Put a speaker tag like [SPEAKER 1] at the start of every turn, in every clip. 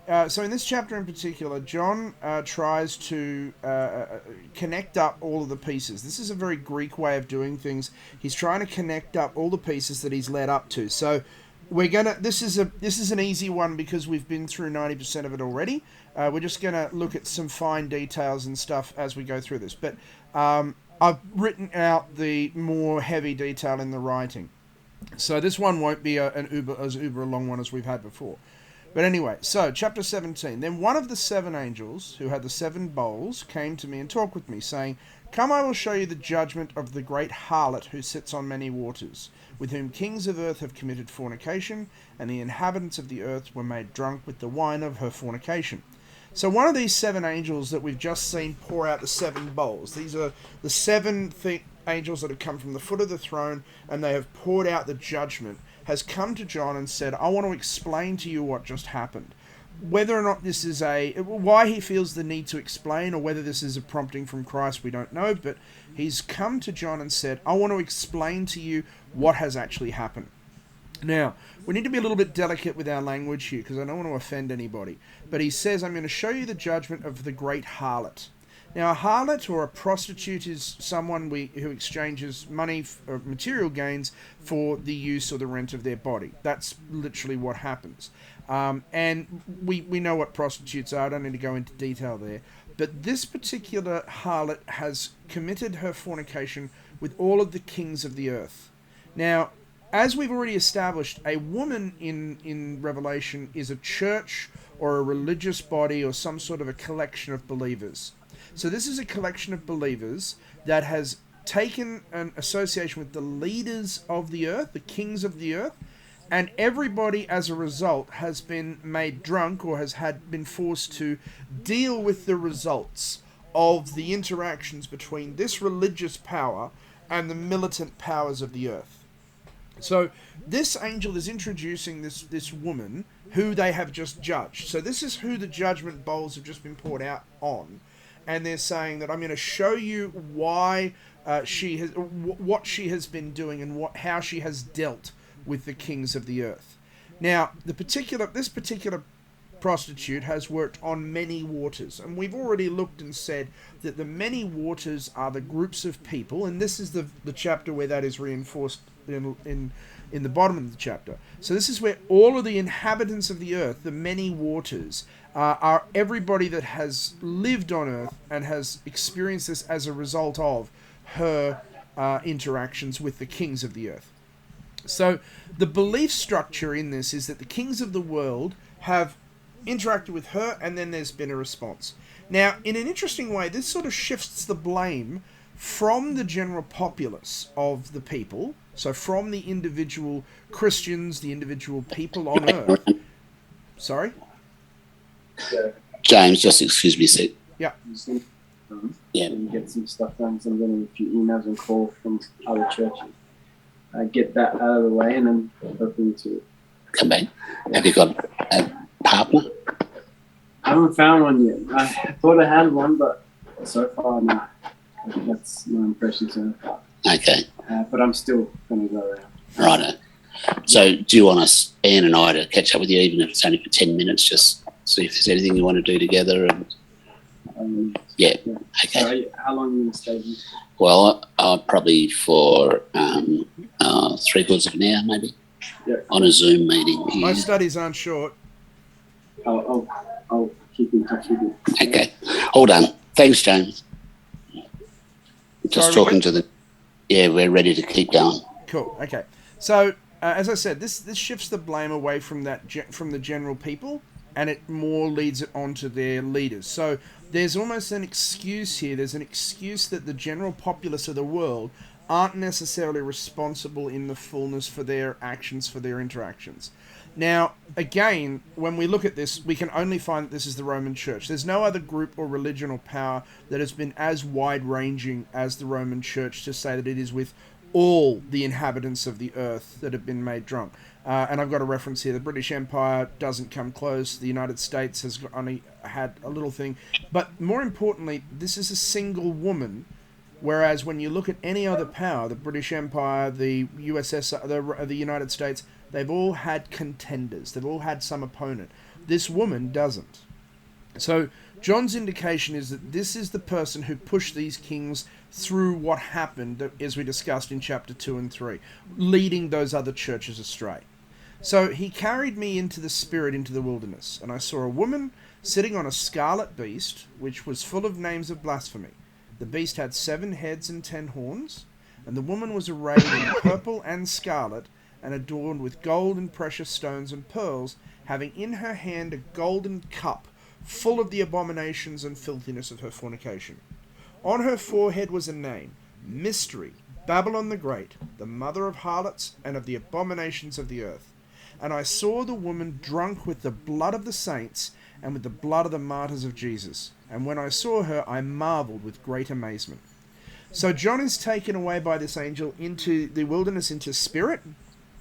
[SPEAKER 1] So in this chapter in particular, John tries to connect up all of the pieces. This is a very Greek way of doing things. He's trying to connect up all the pieces that he's led up to. So we're gonna. This is an easy one because we've been through 90% of it already. We're just gonna look at some fine details and stuff as we go through this. But I've written out the more heavy detail in the writing. So this one won't be an uber long one as we've had before. But anyway, so chapter 17. Then one of the seven angels who had the seven bowls came to me and talked with me, saying, "Come, I will show you the judgment of the great harlot who sits on many waters, with whom kings of earth have committed fornication, and the inhabitants of the earth were made drunk with the wine of her fornication." So one of these seven angels that we've just seen pour out the seven bowls. These are the seven angels that have come from the foot of the throne, and they have poured out the judgment, has come to John and said, "I want to explain to you what just happened." Whether or not this is why he feels the need to explain, or whether this is a prompting from Christ, we don't know, but he's come to John and said, "I want to explain to you what has actually happened." Now, we need to be a little bit delicate with our language here, because I don't want to offend anybody. But he says, "I'm going to show you the judgment of the great harlot." Now, a harlot or a prostitute is someone who exchanges money or material gains for the use or the rent of their body. That's literally what happens. And we know what prostitutes are. I don't need to go into detail there. But this particular harlot has committed her fornication with all of the kings of the earth. Now, as we've already established, a woman in Revelation is a church or a religious body or some sort of a collection of believers. So this is a collection of believers that has taken an association with the leaders of the earth, the kings of the earth, and everybody as a result has been made drunk or has been forced to deal with the results of the interactions between this religious power and the militant powers of the earth. So this angel is introducing this woman who they have just judged. So this is who the judgment bowls have just been poured out on. And they're saying that I'm going to show you why what she has been doing and how she has dealt with the kings of the earth. Now, this particular prostitute has worked on many waters, and we've already looked and said that the many waters are the groups of people, and this is the chapter where that is reinforced in the bottom of the chapter. So this is where all of the inhabitants of the earth, the many waters, are everybody that has lived on earth and has experienced this as a result of her interactions with the kings of the earth. So the belief structure in this is that the kings of the world have interacted with her, and then there's been a response. Now, in an interesting way, this sort of shifts the blame from the general populace of the people, so from the individual Christians, the individual people on earth. Sorry?
[SPEAKER 2] James, just excuse me a sec.
[SPEAKER 1] Yeah.
[SPEAKER 3] Yeah. And get some stuff done. So I'm getting a few emails and calls from other churches. Get that out of the way, and then hoping to
[SPEAKER 2] come back. Have you got a partner?
[SPEAKER 3] I haven't found one yet. I thought I had one, but so far, no. That's my impression so far.
[SPEAKER 2] Okay.
[SPEAKER 3] But I'm still going to go around.
[SPEAKER 2] Righto. So do you want us, Anne and I, to catch up with you, even if it's only for 10 minutes, just see if there's anything you want to do together? And yeah. Okay.
[SPEAKER 3] So how long are you going to stay here?
[SPEAKER 2] Well, probably for 3/4 of an hour, maybe.
[SPEAKER 3] Yeah.
[SPEAKER 2] On a Zoom meeting.
[SPEAKER 1] My studies aren't short.
[SPEAKER 3] I'll keep in touch with you.
[SPEAKER 2] Okay. All done. Thanks, James. Just talking to the... Yeah, we're ready to keep going.
[SPEAKER 1] Cool. Okay. So, as I said, this shifts the blame away from the general people, and it more leads it on to their leaders. So there's almost an excuse here. There's an excuse that the general populace of the world aren't necessarily responsible in the fullness for their actions, for their interactions. Now, again, when we look at this, we can only find that this is the Roman Church. There's no other group or religion or power that has been as wide-ranging as the Roman Church to say that it is with all the inhabitants of the earth that have been made drunk. And I've got a reference here. The British Empire doesn't come close. The United States has only had a little thing. But more importantly, this is a single woman, whereas when you look at any other power, the British Empire, the USSR, the United States, they've all had contenders. They've all had some opponent. This woman doesn't. So John's indication is that this is the person who pushed these kings through what happened, as we discussed in chapter 2 and 3, leading those other churches astray. So he carried me into the spirit into the wilderness, and I saw a woman sitting on a scarlet beast, which was full of names of blasphemy. The beast had 7 heads and 10 horns, and the woman was arrayed in purple and scarlet, and adorned with gold and precious stones and pearls, having in her hand a golden cup full of the abominations and filthiness of her fornication. On her forehead was a name, Mystery, Babylon the Great, the mother of harlots and of the abominations of the earth. And I saw the woman drunk with the blood of the saints and with the blood of the martyrs of Jesus. And when I saw her, I marveled with great amazement. So John is taken away by this angel into the wilderness, into spirit,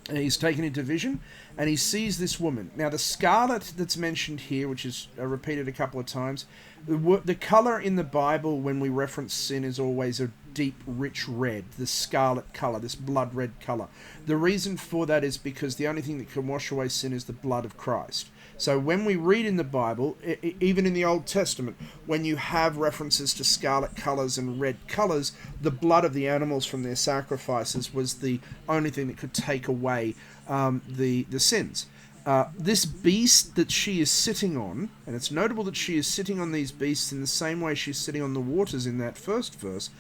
[SPEAKER 1] and he's taken into vision, and he sees this woman. Now, the scarlet that's mentioned here, which is repeated a couple of times, the colour in the Bible when we reference sin is always a deep, rich red, the scarlet colour, this blood red colour. The reason for that is because the only thing that can wash away sin is the blood of Christ. So when we read in the Bible, even in the Old Testament, when you have references to scarlet colours and red colours, the blood of the animals from their sacrifices was the only thing that could take away the sins. This beast that she is sitting on, and it's notable that she is sitting on these beasts in the same way she's sitting on the waters in that first verse,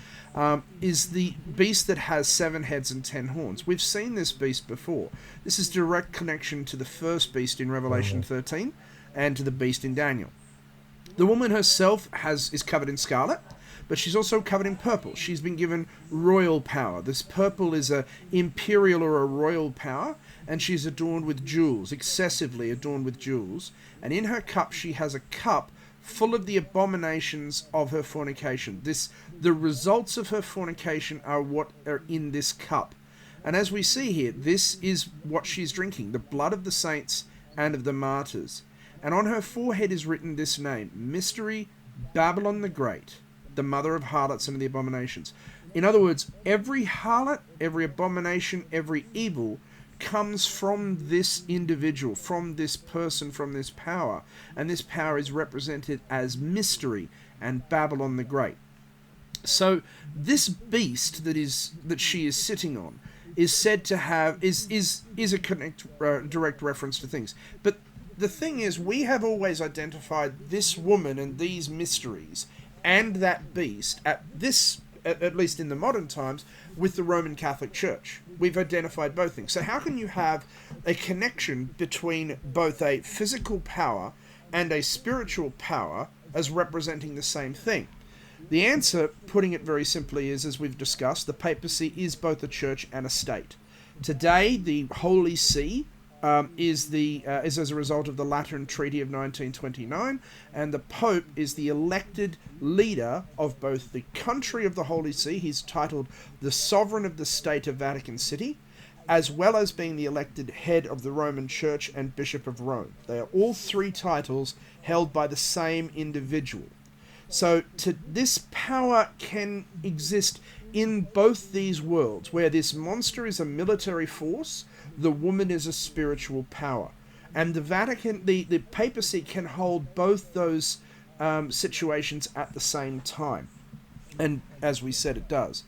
[SPEAKER 1] is the beast that has 7 heads and 10 horns. We've seen this beast before. This is direct connection to the first beast in Revelation 13 and to the beast in Daniel. The woman herself is covered in scarlet, but she's also covered in purple. She's been given royal power. This purple is a imperial or a royal power, and she's adorned with jewels, excessively adorned with jewels. And in her cup she has a cup full of the abominations of her fornication. The results of her fornication are what are in this cup. And as we see here, this is what she's drinking, the blood of the saints and of the martyrs. And on her forehead is written this name, Mystery, Babylon the Great, the mother of harlots and of the abominations. In other words, every harlot, every abomination, every evil comes from this individual, from this person, from this power. And this power is represented as Mystery and Babylon the Great. So this beast that she is sitting on is said to have is a direct reference to things. But the thing is, we have always identified this woman and these mysteries and that beast at least in the modern times, with the Roman Catholic Church. We've identified both things. So how can you have a connection between both a physical power and a spiritual power as representing the same thing? The answer, putting it very simply, is, as we've discussed, the papacy is both a church and a state. Today, the Holy See is as a result of the Lateran Treaty of 1929, and the Pope is the elected leader of both the country of the Holy See. He's titled the Sovereign of the State of Vatican City, as well as being the elected head of the Roman Church and Bishop of Rome. They are all 3 titles held by the same individual. So this power can exist in both these worlds, where this monster is a military force, the woman is a spiritual power. And the Vatican, the papacy can hold both those situations at the same time. And as we said, it does.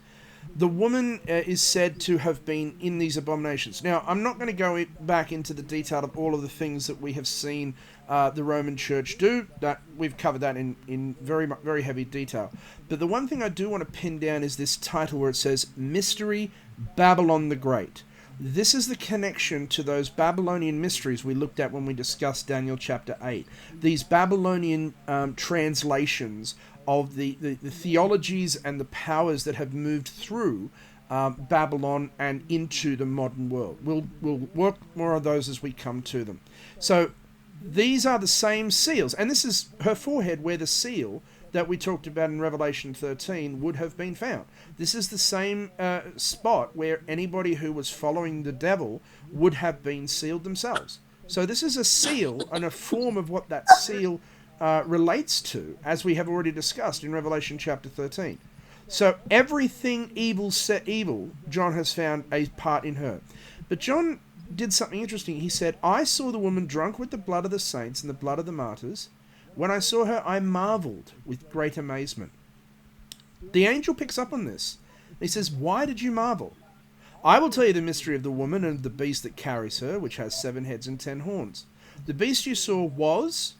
[SPEAKER 1] The woman is said to have been in these abominations. Now, I'm not going to go back into the detail of all of the things that we have seen the Roman Church do. That we've covered that in very, very heavy detail. But the one thing I do want to pin down is this title where it says, Mystery, Babylon the Great. This is the connection to those Babylonian mysteries we looked at when we discussed Daniel chapter 8. These Babylonian translations of the theologies and the powers that have moved through Babylon and into the modern world. We'll work more on those as we come to them. So these are the same seals, and this is her forehead where the seal that we talked about in Revelation 13 would have been found. This is the same spot where anybody who was following the devil would have been sealed themselves. So this is a seal and a form of what that seal relates to, as we have already discussed in Revelation chapter 13. So everything evil set evil, John has found a part in her. But John did something interesting. He said, I saw the woman drunk with the blood of the saints and the blood of the martyrs. When I saw her, I marveled with great amazement. The angel picks up on this. He says, why did you marvel? I will tell you the mystery of the woman and the beast that carries her, which has 7 heads and 10 horns. The beast you saw was,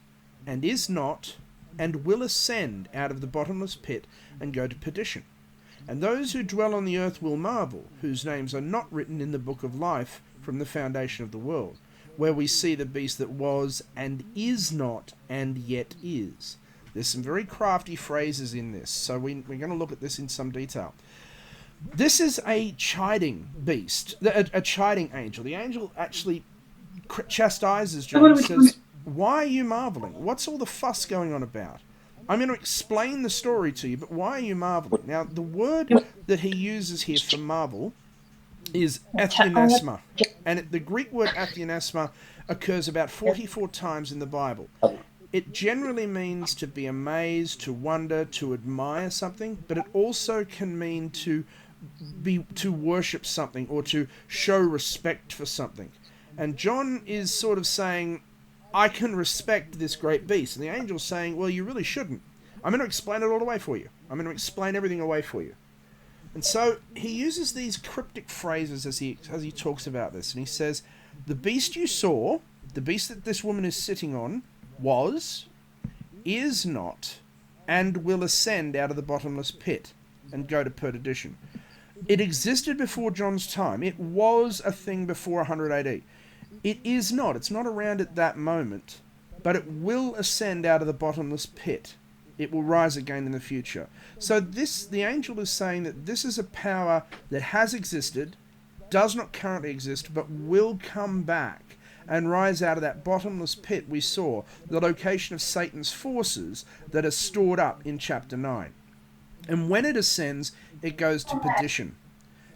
[SPEAKER 1] and is not, and will ascend out of the bottomless pit and go to perdition. And those who dwell on the earth will marvel, whose names are not written in the book of life from the foundation of the world, where we see the beast that was, and is not, and yet is. There's some very crafty phrases in this, so we're going to look at this in some detail. This is a chiding beast, a chiding angel. The angel actually chastises John and says, why are you marveling? What's all the fuss going on about? I'm going to explain the story to you, but why are you marveling? Now, the word that he uses here for marvel is athionasma. And the Greek word athionasma occurs about 44 times in the Bible. It generally means to be amazed, to wonder, to admire something, but it also can mean to worship something or to show respect for something. And John is sort of saying, I can respect this great beast. And the angel's saying, well, you really shouldn't. I'm going to explain it all away for you. I'm going to explain everything away for you. And so he uses these cryptic phrases as he talks about this. And he says, the beast you saw, the beast that this woman is sitting on, was, is not, and will ascend out of the bottomless pit and go to perdition. It existed before John's time. It was a thing before 100 AD. It is not. It's not around at that moment, but it will ascend out of the bottomless pit. It will rise again in the future. So the angel is saying that this is a power that has existed, does not currently exist, but will come back and rise out of that bottomless pit we saw, the location of Satan's forces that are stored up in chapter 9. And when it ascends, it goes to perdition.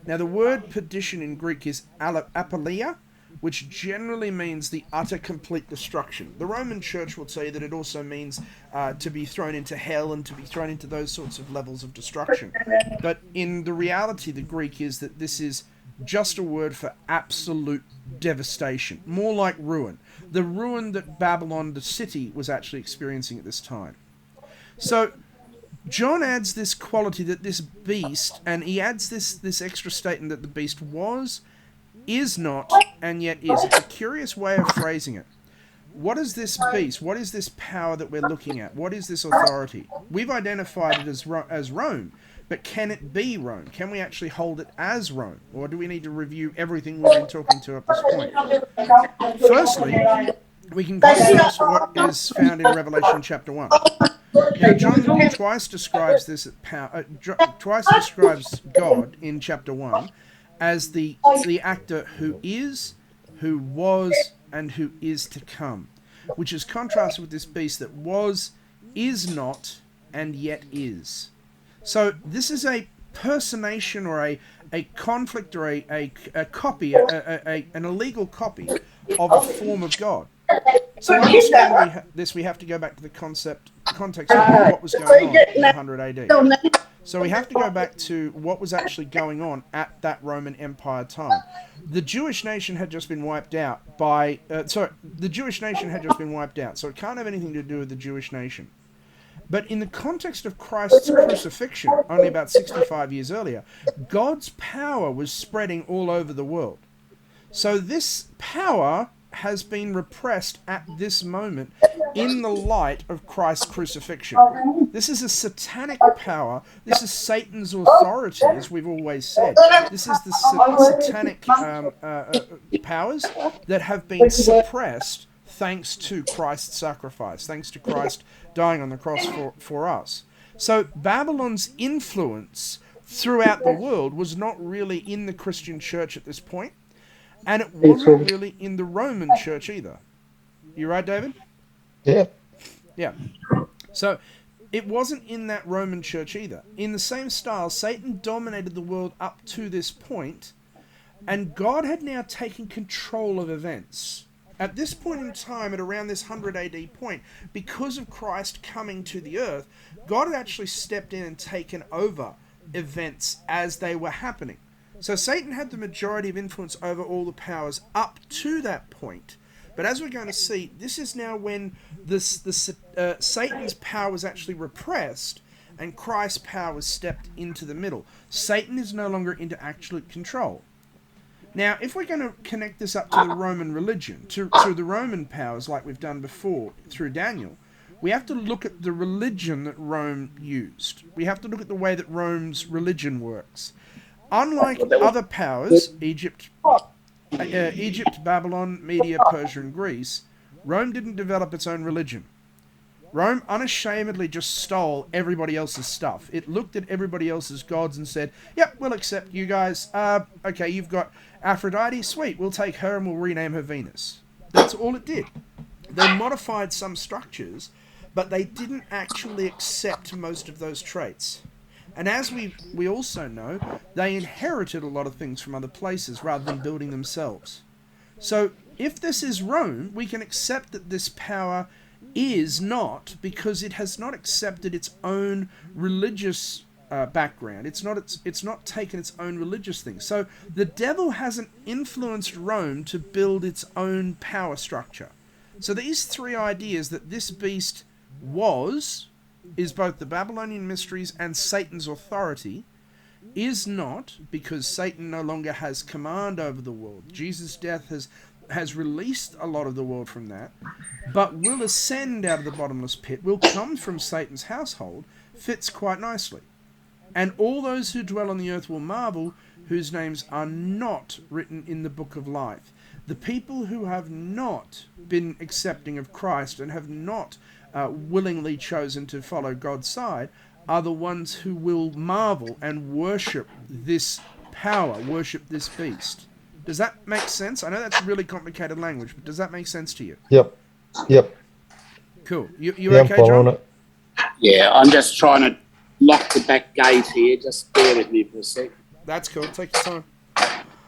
[SPEAKER 1] Now the word perdition in Greek is apoleia, which generally means the utter complete destruction. The Roman Church will say that it also means to be thrown into hell and to be thrown into those sorts of levels of destruction. But in the reality, the Greek is that this is just a word for absolute devastation, more like ruin. The ruin that Babylon, the city, was actually experiencing at this time. So John adds this quality that this beast, and he adds this extra statement that the beast was, is not, and yet is. It's a curious way of phrasing it. What is this beast? What is this power that we're looking at? What is this authority? We've identified it as Rome, but can it be Rome? Can we actually hold it as Rome? Or do we need to review everything we've been talking to up this point? Firstly, we can contrast what is found in Revelation chapter 1. Now, John twice describes God in chapter 1 as the actor who is, who was, and who is to come, which is contrasted with this beast that was, is not, and yet is. So this is a personation or a conflict or a copy, an illegal copy of a form of God. So to understand this, we have to go back to the context of what was going on in 100 AD. So we have to go back to what was actually going on at that Roman Empire time. The Jewish nation had just been wiped out so it can't have anything to do with the Jewish nation. But in the context of Christ's crucifixion, only about 65 years earlier, God's power was spreading all over the world. So this power has been repressed at this moment in the light of Christ's crucifixion. This is a satanic power. This is Satan's authority, as we've always said. This is the satanic powers that have been suppressed thanks to Christ's sacrifice, thanks to Christ dying on the cross for us. So Babylon's influence throughout the world was not really in the Christian church at this point, and it wasn't really in the Roman church either. You right, David?
[SPEAKER 4] Yeah.
[SPEAKER 1] Yeah. So it wasn't in that Roman church either. In the same style, Satan dominated the world up to this point, and God had now taken control of events. At this point in time, at around this 100 AD point, because of Christ coming to the earth, God had actually stepped in and taken over events as they were happening. So Satan had the majority of influence over all the powers up to that point. But as we're going to see, this is now when Satan's power was actually repressed and Christ's power was stepped into the middle. Satan is no longer into absolute control. Now, if we're going to connect this up to the Roman religion, to the Roman powers like we've done before through Daniel, we have to look at the religion that Rome used. We have to look at the way that Rome's religion works. Unlike other powers, Egypt, Babylon, Media, Persia, and Greece, Rome didn't develop its own religion. Rome unashamedly just stole everybody else's stuff. It looked at everybody else's gods and said, yep, we'll accept you guys. Okay, you've got Aphrodite, sweet, we'll take her and we'll rename her Venus. That's all it did. They modified some structures, but they didn't actually accept most of those traits. And as we also know, they inherited a lot of things from other places rather than building themselves. So if this is Rome, we can accept that this power is not, because it has not accepted its own religious background. It's not taken its own religious thing. So the devil hasn't influenced Rome to build its own power structure. So these three ideas that this beast is both the Babylonian mysteries and Satan's authority, is not, because Satan no longer has command over the world. Jesus' death has released a lot of the world from that, but will ascend out of the bottomless pit, will come from Satan's household, fits quite nicely. And all those who dwell on the earth will marvel, whose names are not written in the book of life. The people who have not been accepting of Christ and have not willingly chosen to follow God's side are the ones who will marvel and worship this power, worship this beast. Does that make sense? I know that's really complicated language, but does that make sense to you?
[SPEAKER 4] Yep.
[SPEAKER 1] Cool. You
[SPEAKER 4] Yeah,
[SPEAKER 1] okay,
[SPEAKER 4] I'm following
[SPEAKER 1] John?
[SPEAKER 4] it.
[SPEAKER 2] Yeah, I'm just trying to lock the back gate here. Just bear with me for a sec.
[SPEAKER 1] That's cool. Take your time.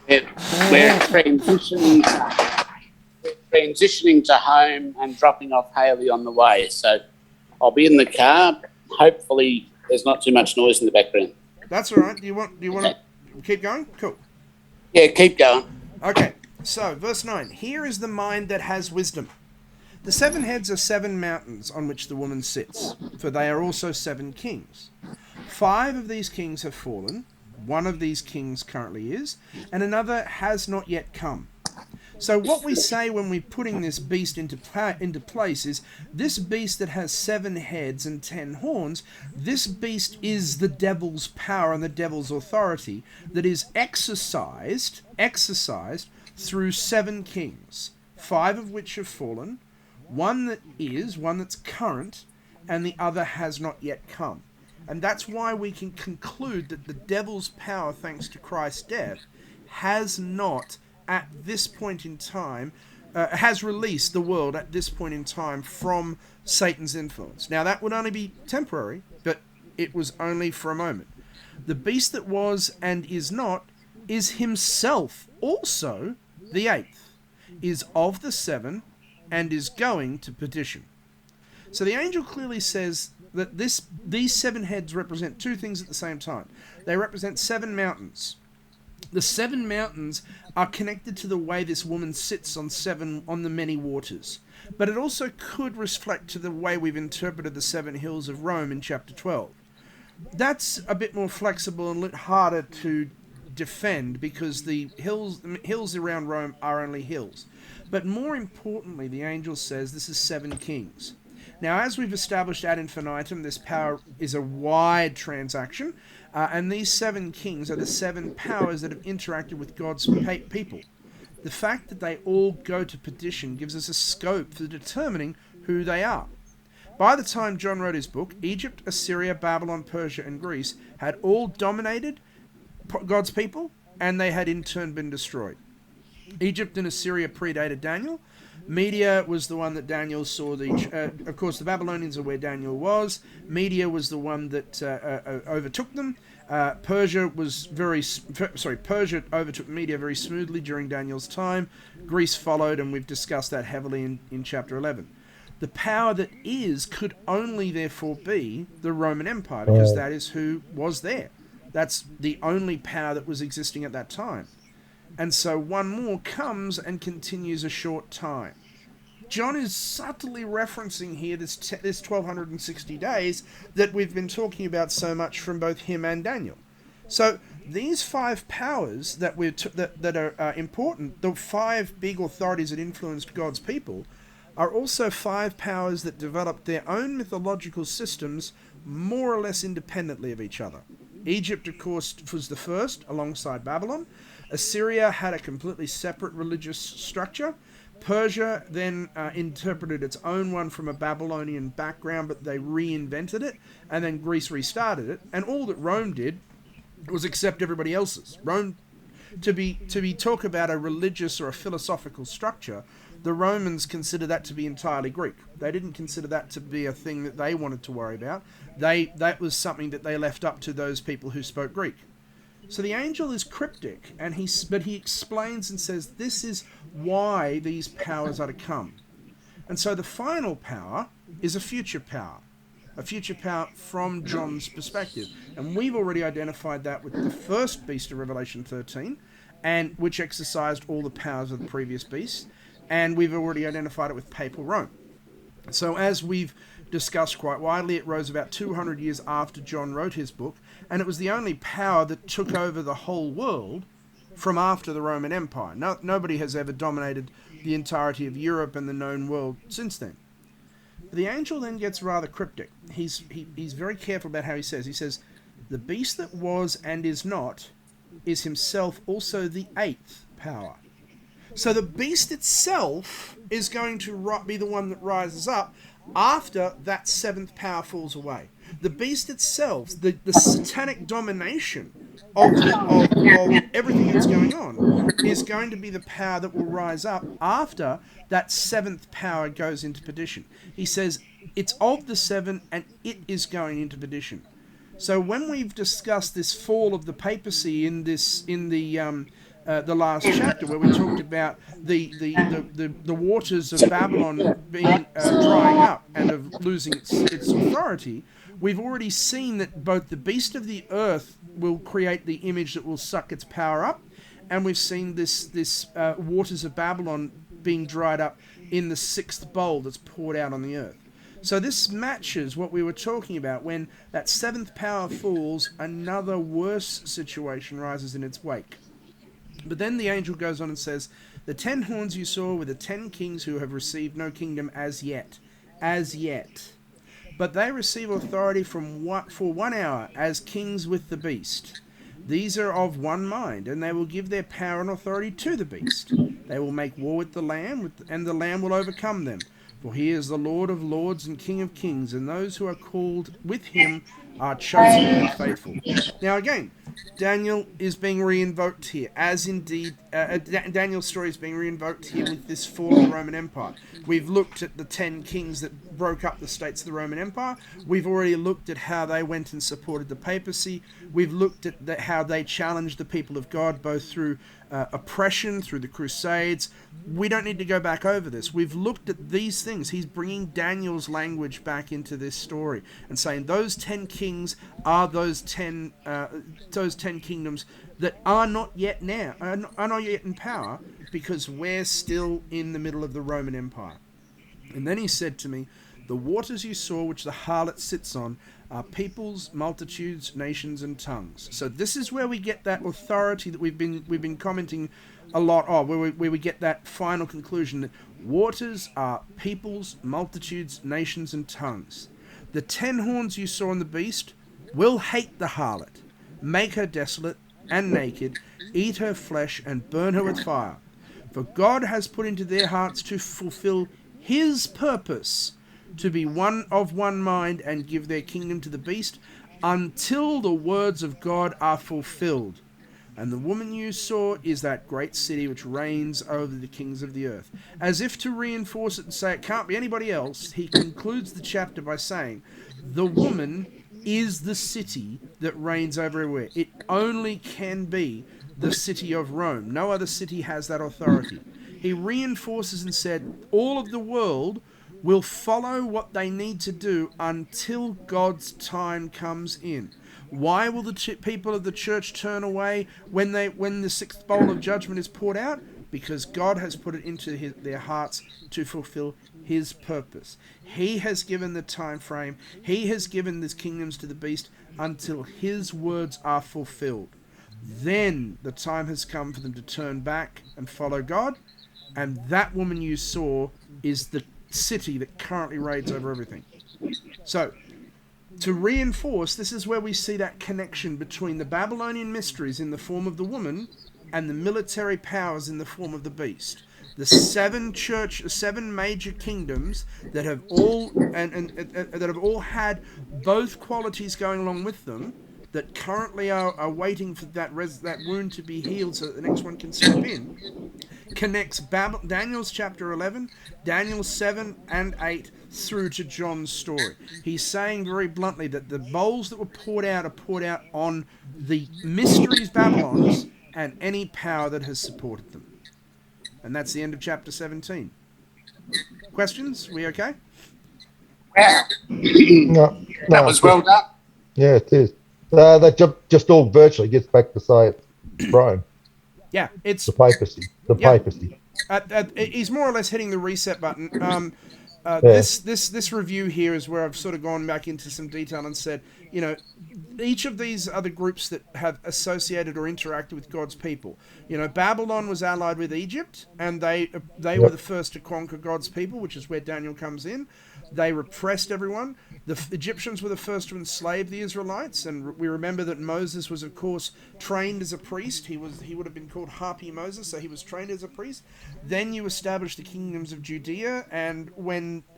[SPEAKER 2] We're transitioning to home and dropping off Haley on the way. So I'll be in the car. Hopefully there's not too much noise in the background.
[SPEAKER 1] That's all right. Do you want to keep going? Cool.
[SPEAKER 2] Yeah, keep going.
[SPEAKER 1] Okay. So, verse 9. Here is the mind that has wisdom. The 7 heads are 7 mountains on which the woman sits, for they are also 7 kings. 5 of these kings have fallen. 1 of these kings currently is, and another has not yet come. So what we say when we're putting this beast into place is, this beast that has 7 heads and 10 horns, this beast is the devil's power and the devil's authority that is exercised through 7 kings, 5 of which have fallen, 1 that's current, and the other has not yet come. And that's why we can conclude that the devil's power, thanks to Christ's death, has not, at this point in time, has released the world at this point in time from Satan's influence. Now, that would only be temporary, but it was only for a moment. The beast that was and is not is himself also the 8th, is of the 7, and is going to perdition. So the angel clearly says that these 7 heads represent 2 things at the same time. They represent 7 mountains. The 7 mountains are connected to the way this woman sits on the many waters. But it also could reflect to the way we've interpreted the 7 hills of Rome in chapter 12. That's a bit more flexible and a little harder to defend because the hills around Rome are only hills. But more importantly, the angel says this is 7 kings. Now, as we've established ad infinitum, this power is a wide transaction, and these 7 kings are the 7 powers that have interacted with God's people. The fact that they all go to perdition gives us a scope for determining who they are. By the time John wrote his book, Egypt, Assyria, Babylon, Persia, and Greece had all dominated God's people, and they had in turn been destroyed. Egypt and Assyria predated Daniel. Media was the one that Daniel saw. Of course, the Babylonians are where Daniel was. Media was the one that overtook them. Persia overtook Media very smoothly during Daniel's time. Greece followed, and we've discussed that heavily in chapter 11. The power that is could only therefore be the Roman Empire, because that is who was there. That's the only power that was existing at that time. And so one more comes and continues a short time. John is subtly referencing here this 1260 days that we've been talking about so much from both him and Daniel. So these 5 powers that that are important, the 5 big authorities that influenced God's people, are also 5 powers that developed their own mythological systems more or less independently of each other. Egypt, of course, was the first, alongside Babylon. Assyria had a completely separate religious structure. Persia then interpreted its own one from a Babylonian background, but they reinvented it, and then Greece restarted it. And all that Rome did was accept everybody else's. Rome, to be talk about a religious or a philosophical structure, the Romans considered that to be entirely Greek. They didn't consider that to be a thing that they wanted to worry about. That was something that they left up to those people who spoke Greek. So the angel is cryptic, but he explains and says this is why these powers are to come. And so the final power is a future power from John's perspective. And we've already identified that with the first beast of Revelation 13, and which exercised all the powers of the previous beast. And we've already identified it with papal Rome. So as we've discussed quite widely, it rose about 200 years after John wrote his book, and it was the only power that took over the whole world from after the Roman Empire. Nobody has ever dominated the entirety of Europe and the known world since then. The angel then gets rather cryptic. He's very careful about how he says. He says, the beast that was and is not is himself also the 8th power. So the beast itself is going to be the one that rises up after that 7th power falls away. The beast itself, the satanic domination of everything that's going on, is going to be the power that will rise up after that 7th power goes into perdition. He says it's of the 7 and it is going into perdition. So when we've discussed this fall of the papacy in the last chapter, where we talked about the waters of Babylon being drying up and of losing its authority, we've already seen that both the beast of the earth will create the image that will suck its power up, and we've seen this waters of Babylon being dried up in the 6th bowl that's poured out on the earth. So this matches what we were talking about. When that 7th power falls, another worse situation rises in its wake. But then the angel goes on and says, the 10 horns you saw were the 10 kings who have received no kingdom as yet. But they receive authority for 1 hour as kings with the beast. These are of one mind, and they will give their power and authority to the beast. They will make war with the Lamb, and the Lamb will overcome them. For he is the Lord of lords and King of kings, and those who are called with him are chosen and faithful. Now again, Daniel is being re-invoked here, as indeed Daniel's story is being re-invoked here with this fall of the Roman Empire. We've looked at the 10 kings that broke up the states of the Roman Empire. We've already looked at how they went and supported the papacy. We've looked at how they challenged the people of God, both through oppression, through the Crusades. We don't need to go back over this. We've looked at these things. He's bringing Daniel's language back into this story and saying those 10 kings are those 10 kingdoms that are not yet in power, because we're still in the middle of the Roman Empire. And then he said to me, the waters you saw which the harlot sits on are peoples, multitudes, nations, and tongues. So this is where we get that authority that we've been commenting a lot of, where we get that final conclusion that waters are peoples, multitudes, nations, and tongues. The 10 horns you saw on the beast will hate the harlot, make her desolate and naked, eat her flesh, and burn her with fire. For God has put into their hearts to fulfill his purpose, to be one of one mind and give their kingdom to the beast until the words of God are fulfilled. And the woman you saw is that great city which reigns over the kings of the earth. As if to reinforce it and say it can't be anybody else, he concludes the chapter by saying, the woman is the city that reigns everywhere. It only can be the city of Rome. No other city has that authority. He reinforces and said, all of the world will follow what they need to do until God's time comes in. Why will the people of the church turn away when the sixth bowl of judgment is poured out? Because God has put it into their hearts to fulfill his purpose. He has given the time frame. He has given these kingdoms to the beast until his words are fulfilled. Then the time has come for them to turn back and follow God. And that woman you saw is the city that currently reigns over everything. So, to reinforce, this is where we see that connection between the Babylonian mysteries in the form of the woman and the military powers in the form of the beast. The seven major kingdoms that have all that have all had both qualities going along with them, that currently are waiting for that wound to be healed so that the next one can step in, connects Daniel's chapter 11, Daniel 7 and 8 through to John's story. He's saying very bluntly that the bowls that were poured out are poured out on the mysteries Babylons and any power that has supported them. And that's the end of chapter 17. Questions? We okay?
[SPEAKER 2] Wow.
[SPEAKER 4] No,
[SPEAKER 2] That was well done.
[SPEAKER 4] Yeah, it is. That just all virtually gets back to say it's Rome.
[SPEAKER 1] Yeah, it's
[SPEAKER 4] the papacy. The papacy.
[SPEAKER 1] He's more or less hitting the reset button. This review here is where I've sort of gone back into some detail and said, each of these other groups that have associated or interacted with God's people. Babylon was allied with Egypt, and they were the first to conquer God's people, which is where Daniel comes in. They repressed everyone. The Egyptians were the first to enslave the Israelites, and we remember that Moses was, of course, trained as a priest. He would have been called Harpy Moses, so he was trained as a priest. Then you establish the kingdoms of Judea and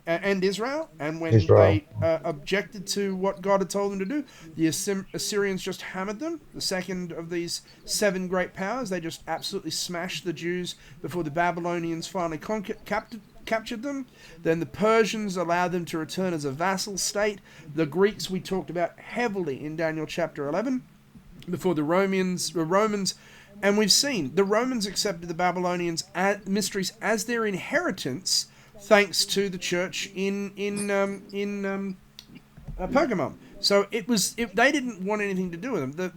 [SPEAKER 1] Israel, and when they objected to what God had told them to do, the Assyrians just hammered them. The second of these seven great powers, they just absolutely smashed the Jews before the Babylonians finally captured them. Then the Persians allowed them to return as a vassal state. The Greeks we talked about heavily in Daniel chapter 11 before the Romans, and we've seen the Romans accepted the Babylonians mysteries as their inheritance thanks to the church in Pergamum. So they didn't want anything to do with them.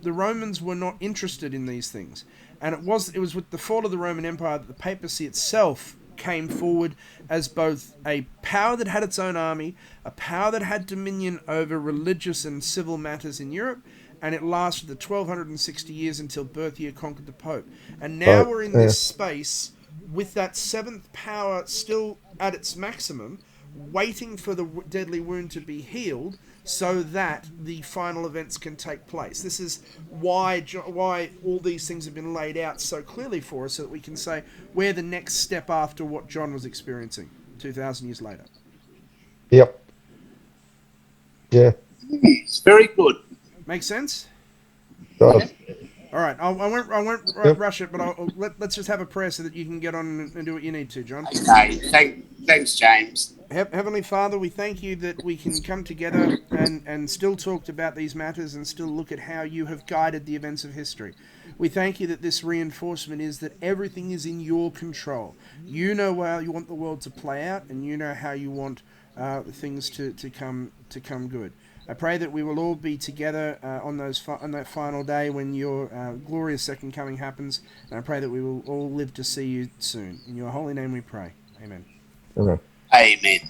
[SPEAKER 1] The Romans were not interested in these things, and it was with the fall of the Roman Empire that the papacy itself came forward as both a power that had its own army, a power that had dominion over religious and civil matters in Europe, and it lasted the 1260 years until Berthier conquered the Pope. And now we're in this space with that seventh power still at its maximum, waiting for the deadly wound to be healed so that the final events can take place. This is why all these things have been laid out so clearly for us, so that we can say we're the next step after what John was experiencing 2,000 years later.
[SPEAKER 4] Yep. Yeah.
[SPEAKER 2] It's very good.
[SPEAKER 1] Make sense?
[SPEAKER 4] Does.
[SPEAKER 1] All right, I won't rush it, but let's just have a prayer so that you can get on and do what you need to, John.
[SPEAKER 2] Okay, thanks, James.
[SPEAKER 1] Heavenly Father, we thank you that we can come together and still talk about these matters and still look at how you have guided the events of history. We thank you that this reinforcement is that everything is in your control. You know how you want the world to play out, and you know how you want things to come good. I pray that we will all be together on that final day when your glorious second coming happens, and I pray that we will all live to see you soon. In your holy name we pray. Amen.
[SPEAKER 4] Okay.
[SPEAKER 2] Amen.